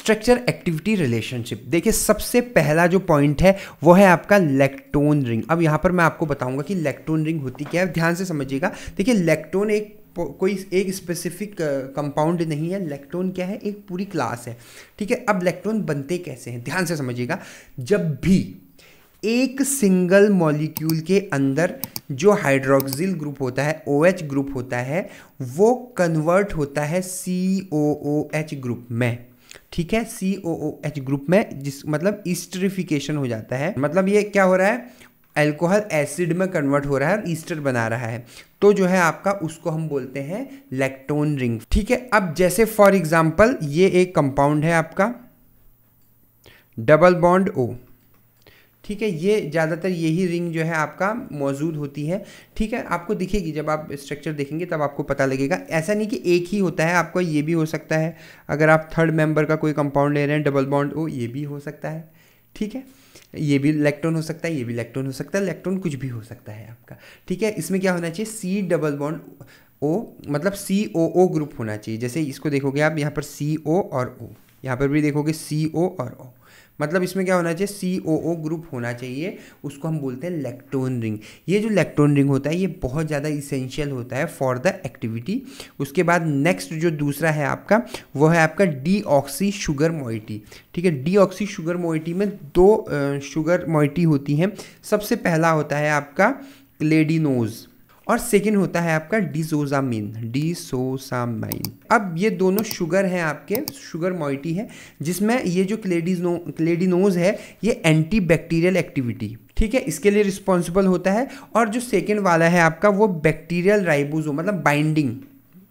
Structure activity relationship. देखिए सबसे पहला जो पॉइंट है वो है आपका लैक्टोन रिंग। अब यहाँ पर मैं आपको बताऊंगा कि लैक्टोन रिंग होती क्या है, ध्यान से समझिएगा। देखिए लैक्टोन कोई एक स्पेसिफिक कंपाउंड नहीं है, लैक्टोन क्या है, एक पूरी क्लास है, ठीक है। अब लैक्टोन बनते कैसे हैं, ध्यान से समझिएगा। जब भी एक सिंगल मॉलिक्यूल के अंदर जो हाइड्रोक्सिल ग्रुप होता है, OH ग्रुप होता है, वो कन्वर्ट होता है COOH ग्रुप में, ठीक है, COOH ग्रुप में, जिस मतलब ईस्टरिफिकेशन हो जाता है। मतलब ये क्या हो रहा है, अल्कोहल एसिड में कन्वर्ट हो रहा है और ईस्टर बना रहा है, तो जो है आपका उसको हम बोलते हैं लैक्टोन रिंग, ठीक है। अब जैसे फॉर एग्जांपल ये एक कंपाउंड है आपका डबल बॉन्ड O, ठीक है, ये ज़्यादातर यही रिंग जो है आपका मौजूद होती है, ठीक है। आपको दिखेगी, जब आप स्ट्रक्चर देखेंगे तब आपको पता लगेगा। ऐसा नहीं कि एक ही होता है, आपको ये भी हो सकता है। अगर आप थर्ड मेंबर का कोई कंपाउंड ले रहे हैं डबल बॉन्ड O, ये भी हो सकता है, ठीक है। ये भी लैक्टोन हो सकता है, ये भी लैक्टोन हो सकता है, लैक्टोन कुछ भी हो सकता है आपका, ठीक है। इसमें क्या होना चाहिए, C डबल बॉन्ड O, मतलब COO ग्रुप होना चाहिए। जैसे इसको देखोगे आप, यहाँ पर CO और O, यहाँ पर भी देखोगे CO और O, मतलब इसमें क्या होना चाहिए, COO ग्रुप होना चाहिए, उसको हम बोलते हैं लैक्टोन रिंग। ये जो लैक्टोन रिंग होता है ये बहुत ज़्यादा इसेंशियल होता है फॉर द एक्टिविटी। उसके बाद नेक्स्ट जो दूसरा है आपका, वो है आपका डीऑक्सी शुगर मोइटी, ठीक है। डीऑक्सी शुगर मोइटी में दो शुगर मोइटी होती हैं। सबसे पहला होता है आपका क्लेडिनोज और सेकेंड होता है आपका डिसोसामाइन। अब ये दोनों शुगर हैं आपके, शुगर मोइटी है, जिसमें ये जो क्लेडिनोज है ये एंटी बैक्टीरियल एक्टिविटी, ठीक है, इसके लिए रिस्पॉन्सिबल होता है। और जो सेकेंड वाला है आपका वो बैक्टीरियल राइबोसोम, मतलब बाइंडिंग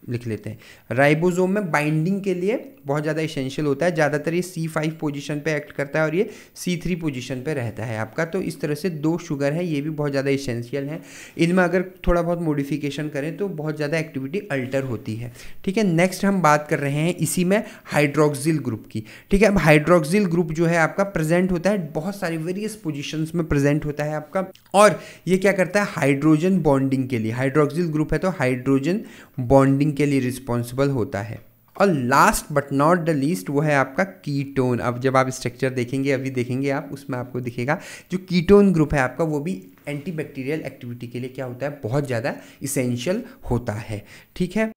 लिख लेते हैं, राइबोसोम में बाइंडिंग के लिए बहुत ज़्यादा इसेंशियल होता है। ज़्यादातर ये C5 पोजीशन पे एक्ट करता है और ये C3 पोजीशन पे रहता है आपका। तो इस तरह से दो शुगर है, ये भी बहुत ज़्यादा इसेंशियल है। इनमें अगर थोड़ा बहुत मॉडिफिकेशन करें तो बहुत ज़्यादा एक्टिविटी अल्टर होती है, ठीक है। नेक्स्ट हम बात कर रहे हैं इसी में हाइड्रोक्सिल ग्रुप की, ठीक है। अब हाइड्रोक्सिल ग्रुप जो है आपका प्रेजेंट होता है बहुत सारी वेरियस पोजिशंस में प्रेजेंट होता है आपका, और ये क्या करता है, हाइड्रोजन बॉन्डिंग के लिए, हाइड्रोक्सिल ग्रुप है तो हाइड्रोजन बॉन्डिंग के लिए रिस्पॉन्सिबल होता है। और last but not the least वो है आपका कीटोन। अब जब आप स्ट्रक्चर देखेंगे, अभी देखेंगे आप, उसमें आपको दिखेगा जो कीटोन ग्रुप है आपका वो भी एंटीबैक्टीरियल एक्टिविटी के लिए क्या होता है, बहुत ज़्यादा इसेंशियल होता है, ठीक है।